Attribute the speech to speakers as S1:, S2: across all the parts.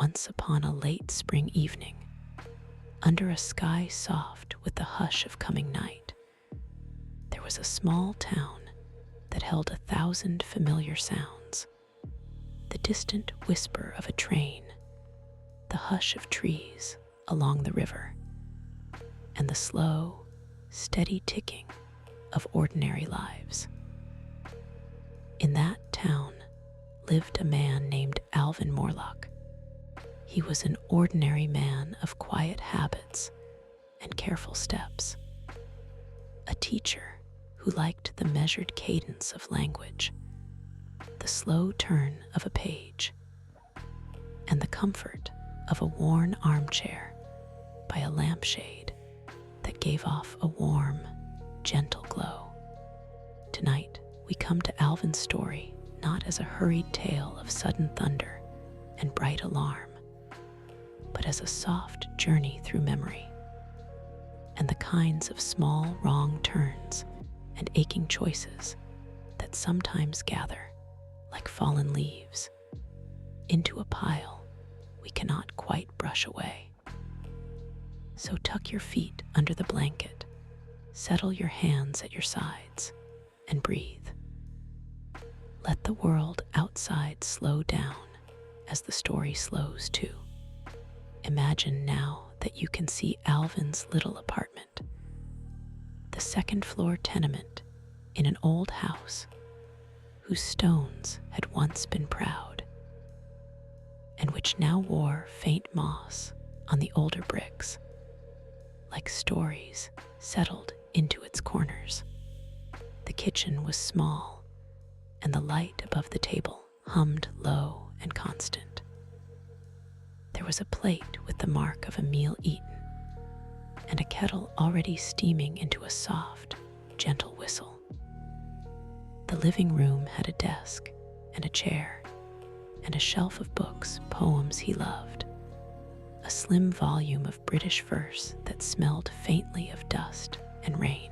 S1: Once upon a late spring evening, under a sky soft with the hush of coming night, there was a small town that held 1,000 familiar sounds. The distant whisper of a train, the hush of trees along the river, and the slow, steady ticking of ordinary lives. In that town lived a man named Alvin Morlock. He was an ordinary man of quiet habits and careful steps, a teacher who liked the measured cadence of language, the slow turn of a page, and the comfort of a worn armchair by a lampshade that gave off a warm, gentle glow. Tonight, we come to Alvin's story not as a hurried tale of sudden thunder and bright alarm, but as a soft journey through memory and the kinds of small wrong turns and aching choices that sometimes gather like fallen leaves into a pile we cannot quite brush away. So tuck your feet under the blanket, settle your hands at your sides, and breathe. Let the world outside slow down as the story slows too. Imagine now that you can see Alvin's little apartment, the second-floor tenement in an old house whose stones had once been proud, and which now wore faint moss on the older bricks, like stories settled into its corners. The kitchen was small, and the light above the table hummed low and constant. There was a plate with the mark of a meal eaten, and a kettle already steaming into a soft, gentle whistle. The living room had a desk and a chair, and a shelf of books, poems he loved, a slim volume of British verse that smelled faintly of dust and rain.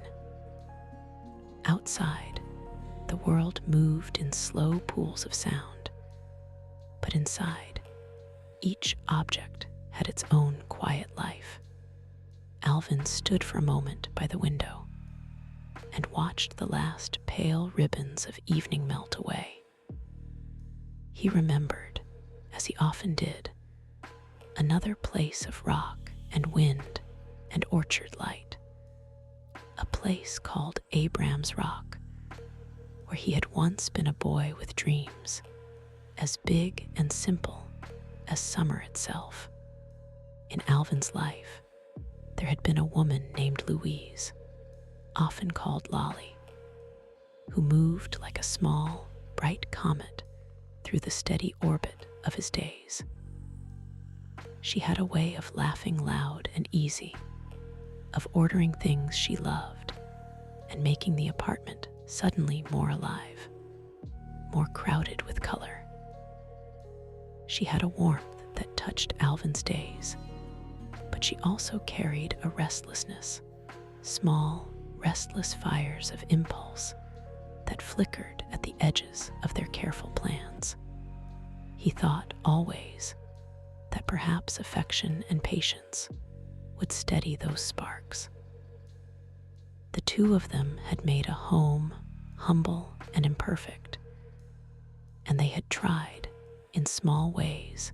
S1: Outside, the world moved in slow pools of sound, but inside, each object had its own quiet life. Alvin stood for a moment by the window and watched the last pale ribbons of evening melt away. He remembered, as he often did, another place of rock and wind and orchard light, a place called Abraham's Rock, where he had once been a boy with dreams as big and simple as summer itself. In Alvin's life, there had been a woman named Louise, often called Lolly, who moved like a small, bright comet through the steady orbit of his days. She had a way of laughing loud and easy, of ordering things she loved, and making the apartment suddenly more alive, more crowded with color. She had a warmth that touched Alvin's days, but she also carried a restlessness, small, restless fires of impulse that flickered at the edges of their careful plans. He thought always that perhaps affection and patience would steady those sparks. The two of them had made a home humble and imperfect, and they had tried, in small ways,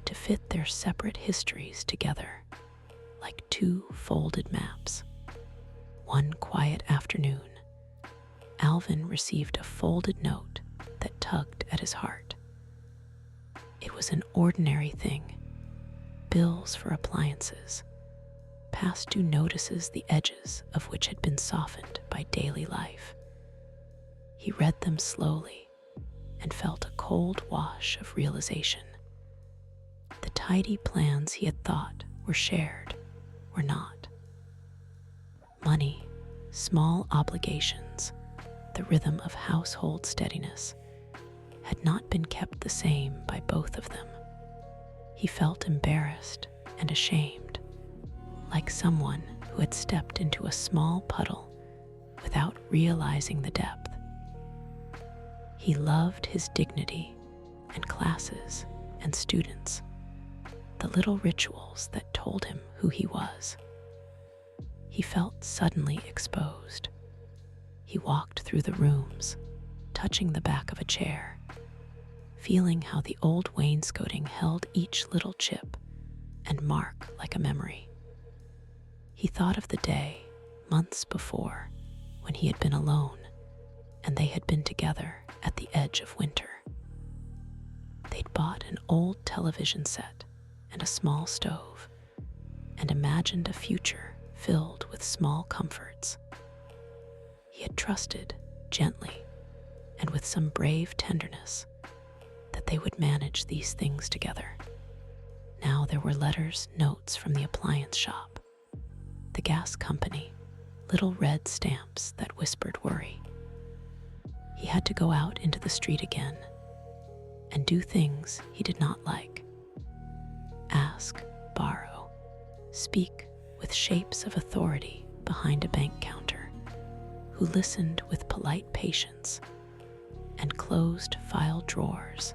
S1: to fit their separate histories together like two folded maps. One quiet afternoon, Alvin received a folded note that tugged at his heart. It was an ordinary thing, bills for appliances, past due notices the edges of which had been softened by daily life. He read them slowly and felt a cold wash of realization. The tidy plans he had thought were shared were not. Money, small obligations, the rhythm of household steadiness, had not been kept the same by both of them. He felt embarrassed and ashamed, like someone who had stepped into a small puddle without realizing the depth. He loved his dignity and classes and students, the little rituals that told him who he was. He felt suddenly exposed. He walked through the rooms, touching the back of a chair, feeling how the old wainscoting held each little chip and mark like a memory. He thought of the day, months before, when he had been alone and they had been together at the edge of winter. They'd bought an old television set and a small stove and imagined a future filled with small comforts. He had trusted gently and with some brave tenderness that they would manage these things together. Now there were letters, notes from the appliance shop, the gas company, little red stamps that whispered worry. He had to go out into the street again and do things he did not like. Ask, borrow, speak with shapes of authority behind a bank counter, who listened with polite patience and closed file drawers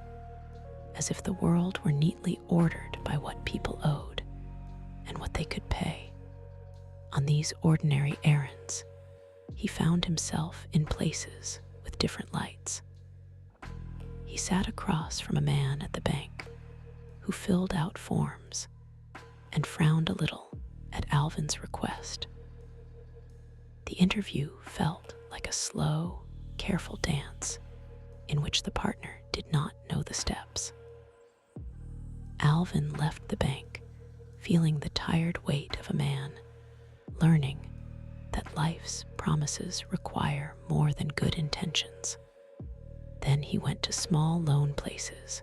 S1: as if the world were neatly ordered by what people owed and what they could pay. On these ordinary errands, he found himself in places with different lights. He sat across from a man at the bank who filled out forms and frowned a little at Alvin's request. The interview felt like a slow, careful dance in which the partner did not know the steps. Alvin left the bank feeling the tired weight of a man learning that life's promises require more than good intentions. Then he went to small lone places,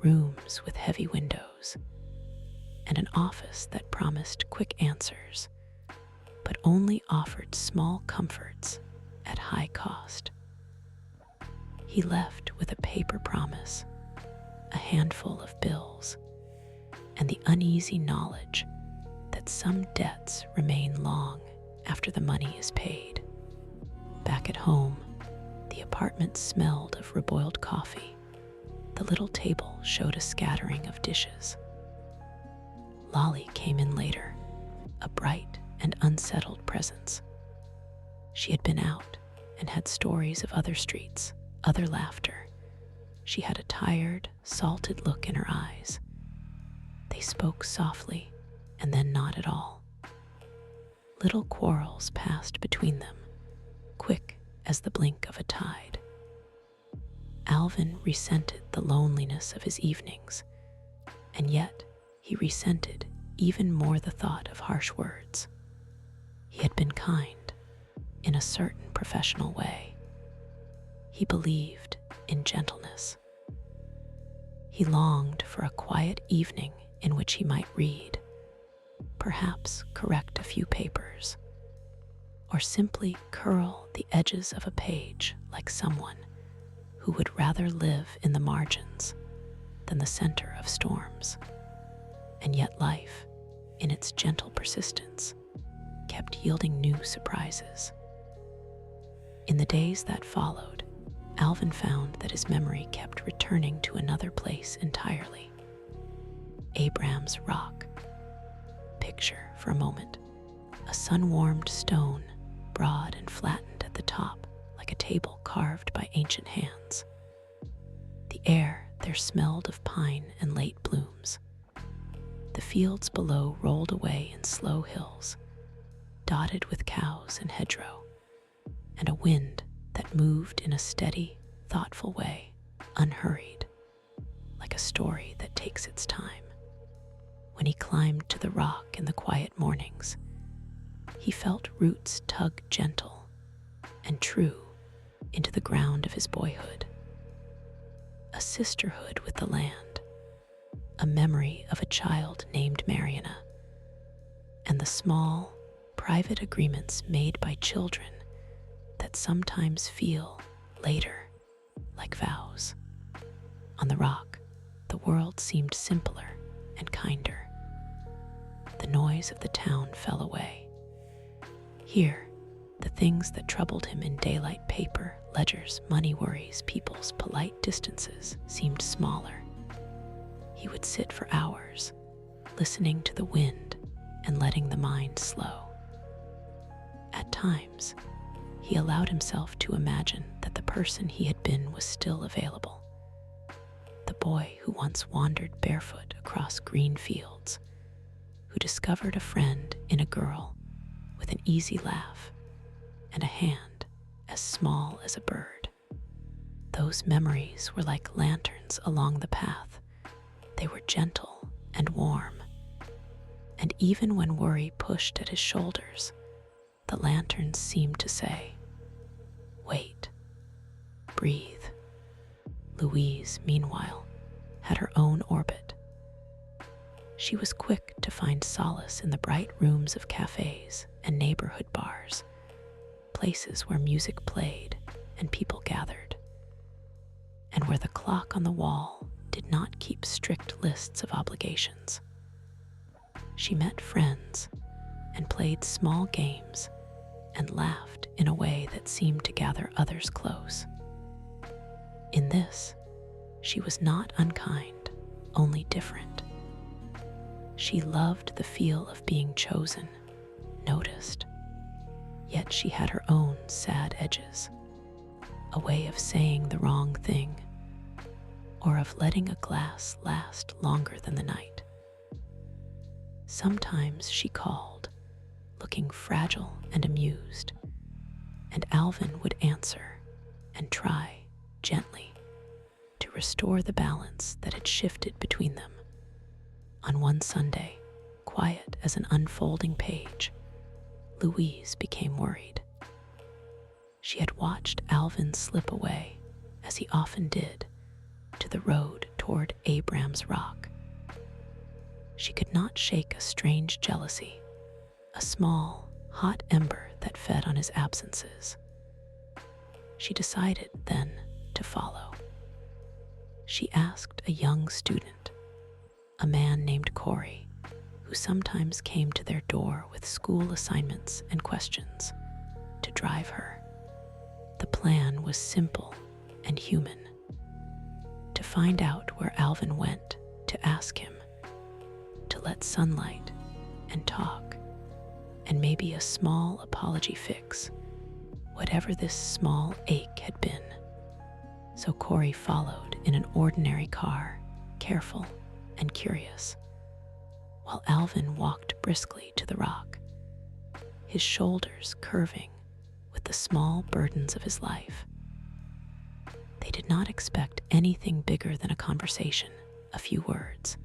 S1: rooms with heavy windows, and an office that promised quick answers, but only offered small comforts at high cost. He left with a paper promise, a handful of bills, and the uneasy knowledge that some debts remain long after the money is paid. Back at home, the apartment smelled of reboiled coffee. The little table showed a scattering of dishes. Lolly came in later, a bright and unsettled presence. She had been out and had stories of other streets, other laughter. She had a tired, salted look in her eyes. They spoke softly and then not at all. Little quarrels passed between them, quick as the blink of a tide. Alvin resented the loneliness of his evenings, and yet he resented even more the thought of harsh words. He had been kind in a certain professional way. He believed in gentleness. He longed for a quiet evening in which he might read, perhaps correct a few papers, or simply curl the edges of a page like someone who would rather live in the margins than the center of storms. And yet life, in its gentle persistence, kept yielding new surprises. In the days that followed, Alvin found that his memory kept returning to another place entirely. Abraham's Rock. Picture, for a moment, a sun-warmed stone, broad and flattened at the top, like a table carved by ancient hands. The air there smelled of pine and late blooms. The fields below rolled away in slow hills, dotted with cows and hedgerow, and a wind that moved in a steady, thoughtful way, unhurried, like a story that takes its time. When he climbed to the rock in the quiet mornings, he felt roots tug gentle and true into the ground of his boyhood. A sisterhood with the land, a memory of a child named Mariana, and the small, private agreements made by children that sometimes feel, later, like vows. On the rock, the world seemed simpler and kinder. The noise of the town fell away. Here, the things that troubled him in daylight, paper, ledgers, money worries, people's polite distances, seemed smaller. He would sit for hours, listening to the wind and letting the mind slow. At times, he allowed himself to imagine that the person he had been was still available. The boy who once wandered barefoot across green fields, who discovered a friend in a girl with an easy laugh and a hand as small as a bird. Those memories were like lanterns along the path. They were gentle and warm. And even when worry pushed at his shoulders, the lanterns seemed to say, "Wait, breathe." Louise, meanwhile, had her own orbit. She was quick to find solace in the bright rooms of cafes and neighborhood bars, places where music played and people gathered, and where the clock on the wall did not keep strict lists of obligations. She met friends and played small games and laughed in a way that seemed to gather others close. In this, she was not unkind, only different. She loved the feel of being chosen, noticed, yet she had her own sad edges, a way of saying the wrong thing, or of letting a glass last longer than the night. Sometimes she called, looking fragile and amused, and Alvin would answer and try, gently, to restore the balance that had shifted between them. On one Sunday, quiet as an unfolding page, Louise became worried. She had watched Alvin slip away, as he often did, to the road toward Abraham's Rock. She could not shake a strange jealousy, a small, hot ember that fed on his absences. She decided, then, to follow. She asked a young student, a man named Corey, who sometimes came to their door with school assignments and questions, to drive her. The plan was simple and human. To find out where Alvin went, to ask him, to let sunlight and talk, and maybe a small apology fix whatever this small ache had been. So Corey followed in an ordinary car, careful and curious, while Alvin walked briskly to the rock, his shoulders curving with the small burdens of his life. They did not expect anything bigger than a conversation, a few words,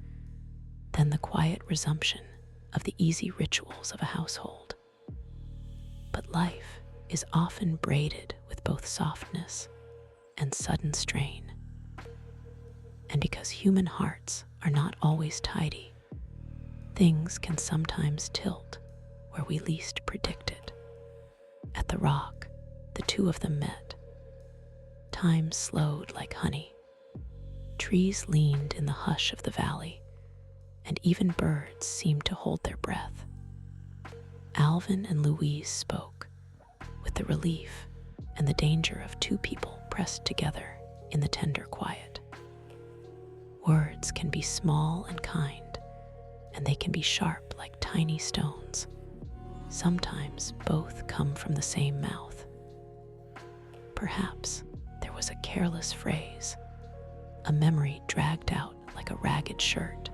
S1: then the quiet resumption of the easy rituals of a household. But life is often braided with both softness and sudden strain. And because human hearts are not always tidy, things can sometimes tilt where we least predict it. At the rock, the two of them met. Time slowed like honey. Trees leaned in the hush of the valley, and even birds seemed to hold their breath. Alvin and Louise spoke, with the relief and the danger of two people pressed together in the tender quiet. Words can be small and kind, and they can be sharp like tiny stones. Sometimes both come from the same mouth. Perhaps there was a careless phrase, a memory dragged out like a ragged shirt,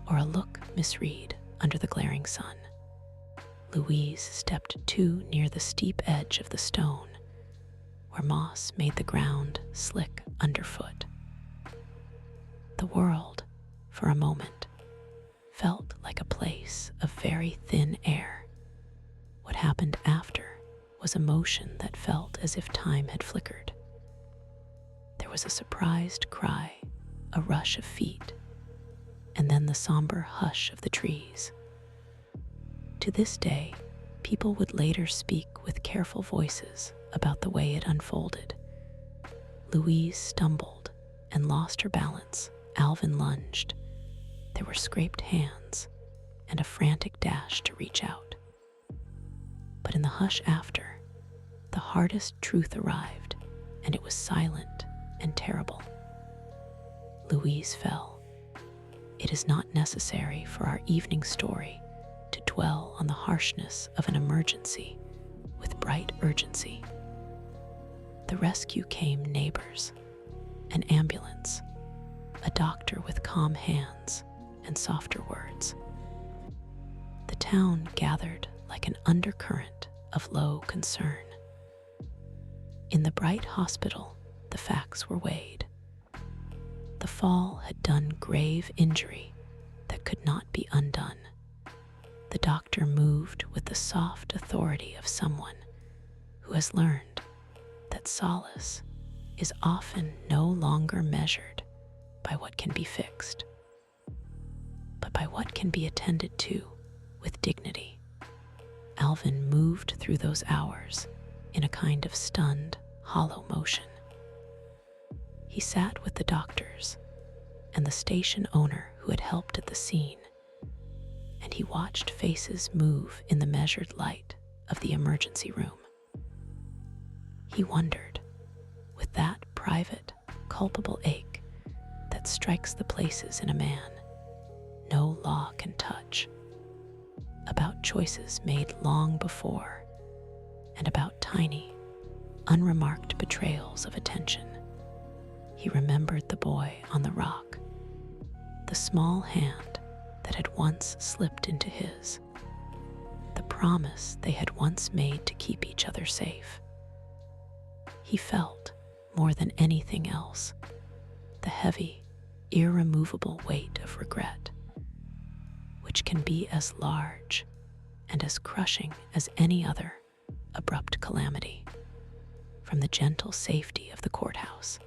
S1: or a look misread under the glaring sun. Louise stepped too near the steep edge of the stone, where moss made the ground slick underfoot. The world, for a moment, felt like a place of very thin air. What happened after was emotion that felt as if time had flickered. There was a surprised cry, a rush of feet, and then the somber hush of the trees. To this day, people would later speak with careful voices about the way it unfolded. Louise stumbled and lost her balance. Alvin lunged. There were scraped hands and a frantic dash to reach out. But in the hush after, the hardest truth arrived, and it was silent and terrible. Louise fell. it is not necessary for our evening story to dwell on the harshness of an emergency with bright urgency. The rescue came neighbors, an ambulance, a doctor with calm hands and softer words. The town gathered like an undercurrent of low concern. In the bright hospital, the facts were weighed. The fall had done grave injury that could not be undone. The doctor moved with the soft authority of someone who has learned that solace is often no longer measured by what can be fixed, but by what can be attended to with dignity. Alvin moved through those hours in a kind of stunned, hollow motion. He sat with the doctors and the station owner who had helped at the scene, and he watched faces move in the measured light of the emergency room. He wondered, with that private, culpable ache that strikes the places in a man no law can touch, about choices made long before, and about tiny, unremarked betrayals of attention. He remembered the boy on the rock, the small hand that had once slipped into his, the promise they had once made to keep each other safe. He felt, more than anything else, the heavy, irremovable weight of regret, which can be as large and as crushing as any other abrupt calamity. From the gentle safety of the courthouse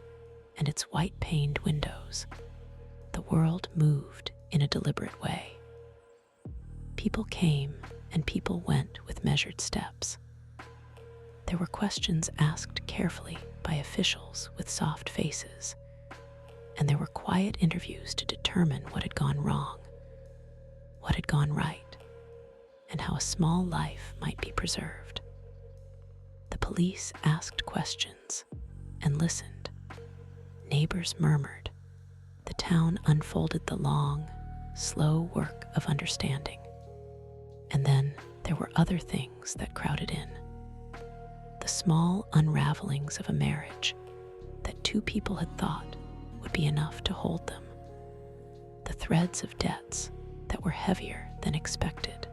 S1: and its white-paned windows, the world moved in a deliberate way. People came and people went with measured steps. There were questions asked carefully by officials with soft faces, and there were quiet interviews to determine what had gone wrong, what had gone right, and how a small life might be preserved. The police asked questions and listened. Neighbors murmured. The town unfolded the long, slow work of understanding. And then there were other things that crowded in. The small unravelings of a marriage that two people had thought would be enough to hold them. The threads of debts that were heavier than expected.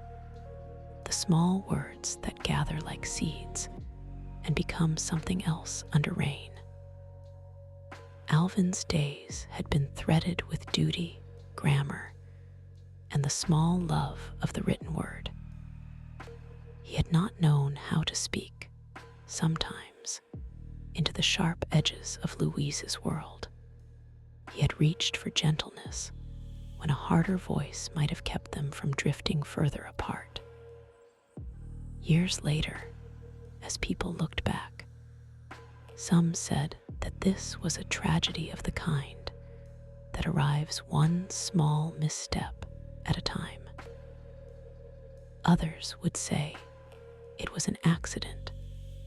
S1: The small words that gather like seeds and become something else under rain. Alvin's days had been threaded with duty, grammar, and the small love of the written word. He had not known how to speak, sometimes, into the sharp edges of Louise's world. He had reached for gentleness when a harder voice might have kept them from drifting further apart. Years later, as people looked back, some said that this was a tragedy of the kind that arrives one small misstep at a time. Others would say it was an accident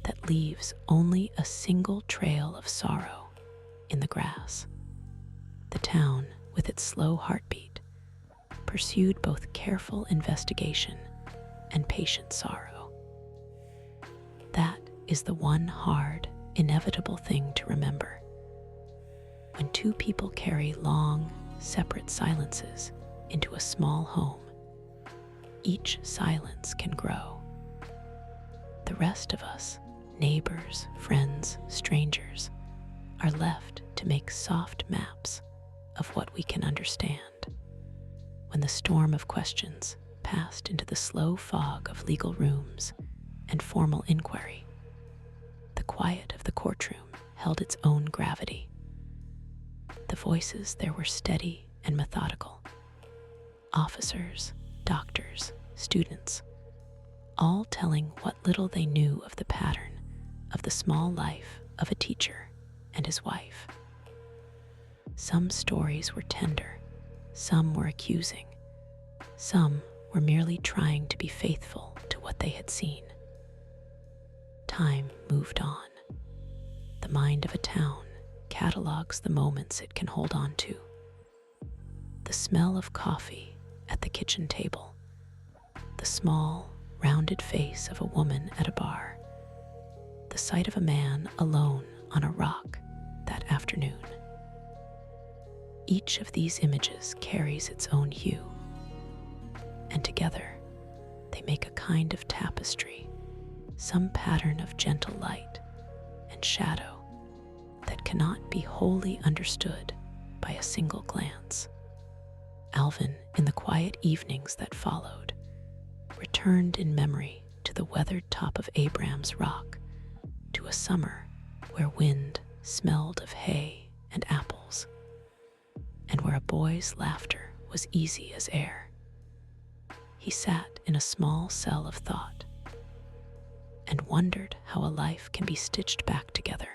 S1: that leaves only a single trail of sorrow in the grass. The town, with its slow heartbeat, pursued both careful investigation and patient sorrow. That is the one hard, inevitable thing to remember. When two people carry long, separate silences into a small home, each silence can grow. The rest of us, neighbors, friends, strangers, are left to make soft maps of what we can understand. When the storm of questions passed into the slow fog of legal rooms and formal inquiry, the quiet of the courtroom held its own gravity. The voices there were steady and methodical. Officers, doctors, students, all telling what little they knew of the pattern of the small life of a teacher and his wife. Some stories were tender, some were accusing, some were merely trying to be faithful to what they had seen. Time moved on. The mind of a town catalogs the moments it can hold on to. The smell of coffee at the kitchen table, the small, rounded face of a woman at a bar, the sight of a man alone on a rock that afternoon. Each of these images carries its own hue, and together they make a kind of tapestry, some pattern of gentle light and shadow that cannot be wholly understood by a single glance. Alvin, in the quiet evenings that followed, returned in memory to the weathered top of Abraham's Rock, to a summer where wind smelled of hay and apples, and where a boy's laughter was easy as air. He sat in a small cell of thought and wondered how a life can be stitched back together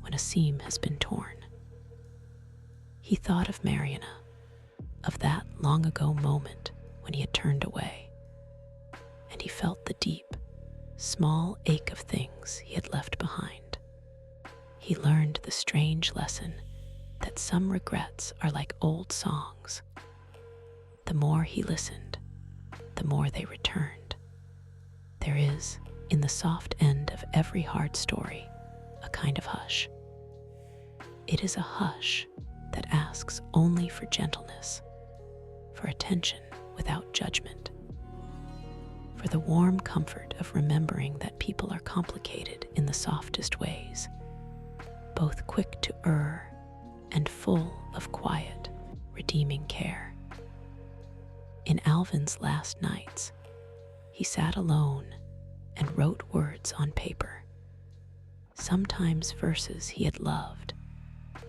S1: when a seam has been torn. He thought of Mariana, of that long ago moment when he had turned away, and he felt the deep, small ache of things he had left behind. He learned the strange lesson that some regrets are like old songs. The more he listened, the more they returned. There is, in the soft end of every hard story, a kind of hush. It is a hush that asks only for gentleness, for attention without judgment, for the warm comfort of remembering that people are complicated in the softest ways, both quick to err and full of quiet, redeeming care. In Alvin's last nights, he sat alone and wrote words on paper, sometimes verses he had loved,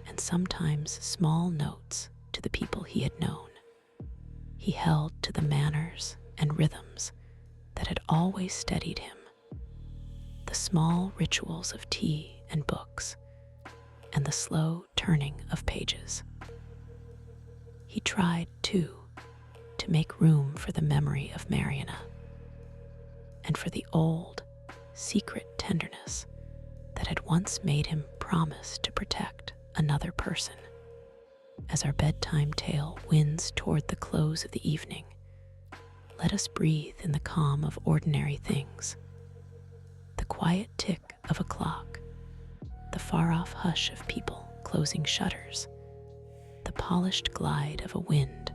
S1: and sometimes small notes to the people he had known. He held to the manners and rhythms that had always steadied him, the small rituals of tea and books, and the slow turning of pages. He tried, too, to make room for the memory of Mariana, and for the old, secret tenderness that had once made him promise to protect another person. As our bedtime tale winds toward the close of the evening, let us breathe in the calm of ordinary things, the quiet tick of a clock, the far-off hush of people closing shutters, the polished glide of a wind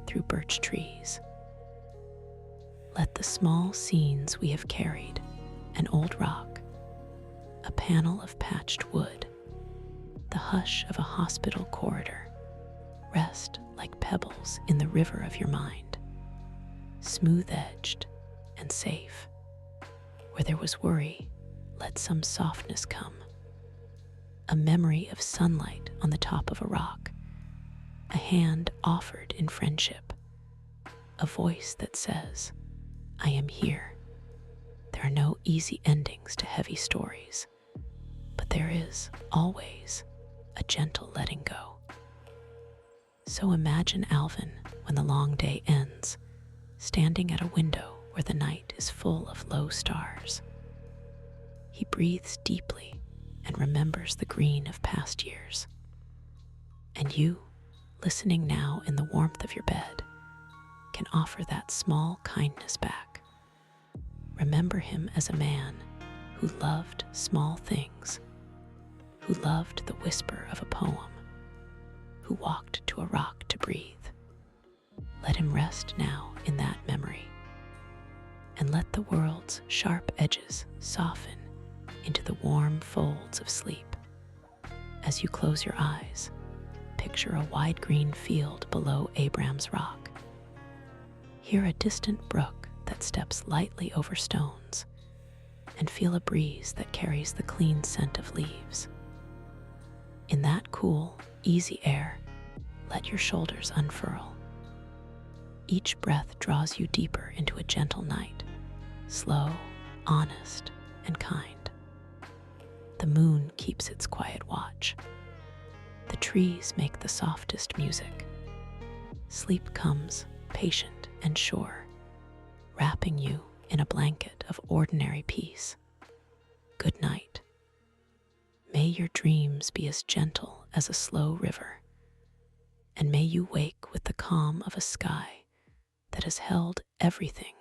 S1: through birch trees. Let the small scenes we have carried, an old rock, a panel of patched wood, the hush of a hospital corridor, rest like pebbles in the river of your mind, smooth-edged and safe. Where there was worry, let some softness come, a memory of sunlight on the top of a rock, a hand offered in friendship, a voice that says, "I am here." There are no easy endings to heavy stories, but there is always a gentle letting go. So imagine Alvin, when the long day ends, standing at a window where the night is full of low stars. He breathes deeply and remembers the green of past years. And you, listening now in the warmth of your bed, can offer that small kindness back. Remember him as a man who loved small things, who loved the whisper of a poem, who walked to a rock to breathe. Let him rest now in that memory, and let the world's sharp edges soften into the warm folds of sleep. As you close your eyes, picture a wide green field below Abraham's Rock. Hear a distant brook that steps lightly over stones, and feel a breeze that carries the clean scent of leaves. In that cool, easy air, let your shoulders unfurl. Each breath draws you deeper into a gentle night, slow, honest, and kind. The moon keeps its quiet watch. The trees make the softest music. Sleep comes, patient and sure, wrapping you in a blanket of ordinary peace. Good night. May your dreams be as gentle as a slow river, and may you wake with the calm of a sky that has held everything